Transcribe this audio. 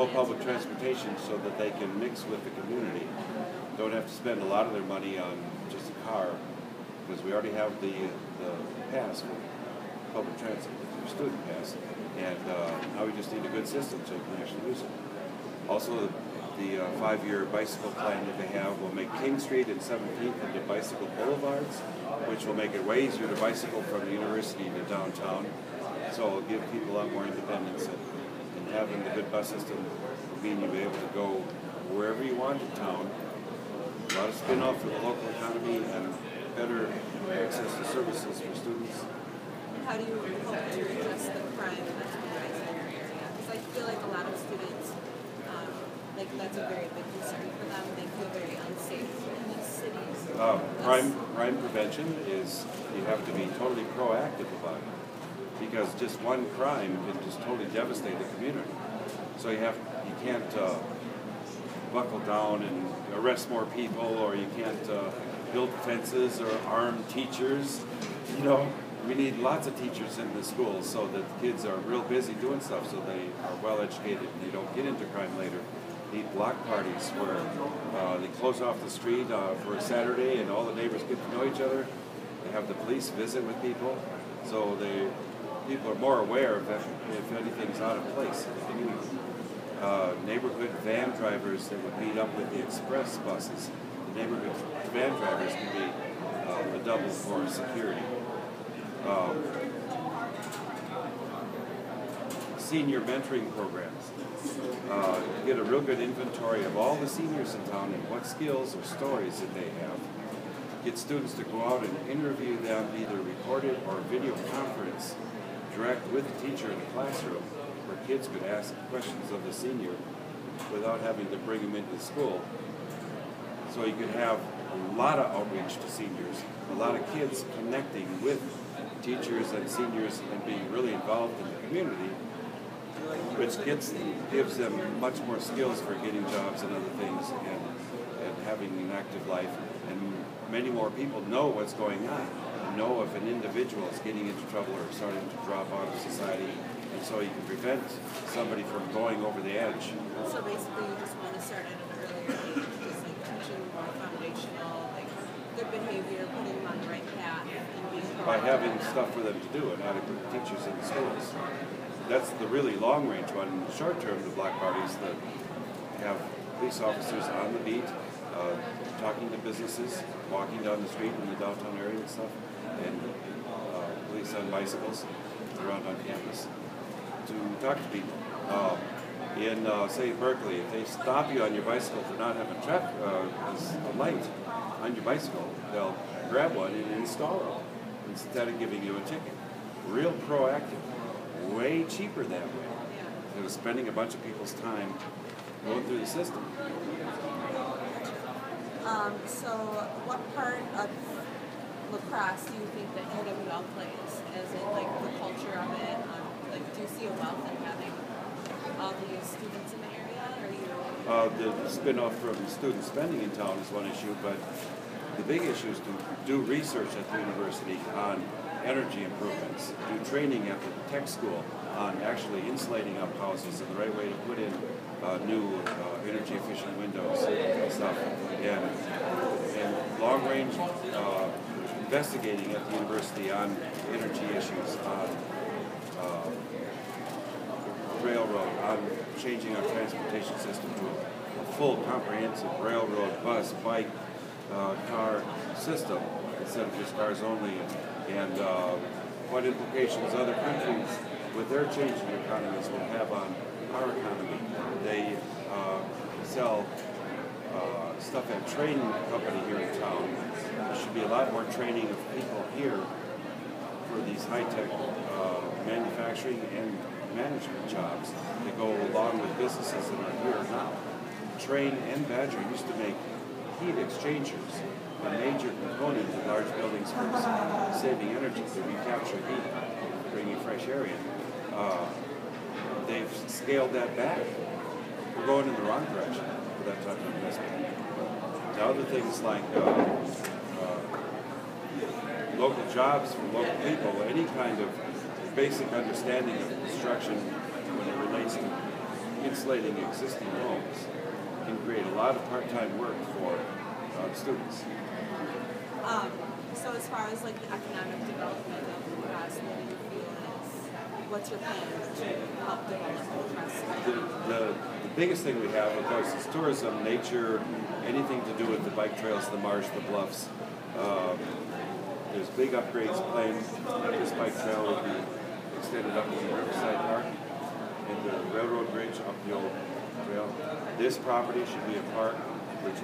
well, public transportation so that they can mix with the community. Don't have to spend a lot of their money on just a car, because we already have the pass for public transit, your student pass, and now we just need a good system so we can actually use it. Also, the 5-year bicycle plan that they have will make King Street and 17th into bicycle boulevards, which will make it way easier to bicycle from the university to downtown. So it'll give people a lot more independence, and having the good bus system will mean you'll be able to go wherever you want in town. A lot of spin-off for the local economy and better access to services for students. How do you hope to address the crime that's been rising in your area? Because I feel like a lot of students, that's a very big concern for them. They feel very unsafe in these cities. Crime prevention is, you have to be totally proactive about it, because just one crime can just totally devastate the community. So you can't buckle down and arrest more people, or you can't build fences or arm teachers. You know, we need lots of teachers in the schools so that the kids are real busy doing stuff, so they are well educated and they don't get into crime later. Need block parties where they close off the street for a Saturday and all the neighbors get to know each other. They have the police visit with people, so people are more aware of if anything's out of place in the community. Neighborhood van drivers that would meet up with the express buses. The neighborhood van drivers can be a double for security. Senior mentoring programs. Get a real good inventory of all the seniors in town and what skills or stories that they have. Get students to go out and interview them, either recorded or video conference, direct with the teacher in the classroom, where kids could ask questions of the senior without having to bring them into the school. So you could have a lot of outreach to seniors, a lot of kids connecting with teachers and seniors and being really involved in the community, which gives them much more skills for getting jobs and other things and having an active life. And many more people know what's going on, know if an individual is getting into trouble or starting to drop out of society, and so you can prevent somebody from going over the edge. So basically you just want to start at an earlier age, just like teaching more foundational, like good behavior, putting them on the right path, and being by having stuff for them to do and adequate teachers in the schools. That's the really long range one. In the short term, the block parties that have police officers on the beat, talking to businesses, walking down the street in the downtown area and stuff, and police on bicycles around on campus to talk to people. In, say, Berkeley, if they stop you on your bicycle for not having a light on your bicycle, they'll grab one and install it instead of giving you a ticket. Real proactive. Way cheaper that way than spending a bunch of people's time going through the system. So what part of lacrosse do you think that NWL plays? As in, like, the culture of it? Like, do you see a wealth in having all these students in the area? The spin-off from student spending in town is one issue, but the big issue is to do research at the university on energy improvements, do training at the tech school on actually insulating up houses and the right way to put in new energy efficient windows and stuff, and long range investigating at the university on energy issues, on railroad, on changing our transportation system to a full comprehensive railroad, bus, bike, car system instead of just cars only, and what implications other countries with their changing economies will have on our economy. They sell stuff at a training company here in town. There should be a lot more training of people here for these high-tech manufacturing and management jobs that go along with businesses that are here now. Train and Badger used to make heat exchangers, a major component of large buildings for saving energy to recapture heat, bringing fresh air in. They've scaled that back. We're going in the wrong direction with that type of investment. Now other things like local jobs for local people, any kind of basic understanding of construction when it relates to insulating existing homes can create a lot of part-time work for students. So as far as like the economic development of La Crosse, what do you feel is, what's your plan to help develop La Crosse? The biggest thing we have, of course, is tourism, nature, anything to do with the bike trails, the marsh, the bluffs. There's big upgrades planned. This bike trail will be extended up to the Riverside Park and the railroad bridge up the old trail. This property should be a park, which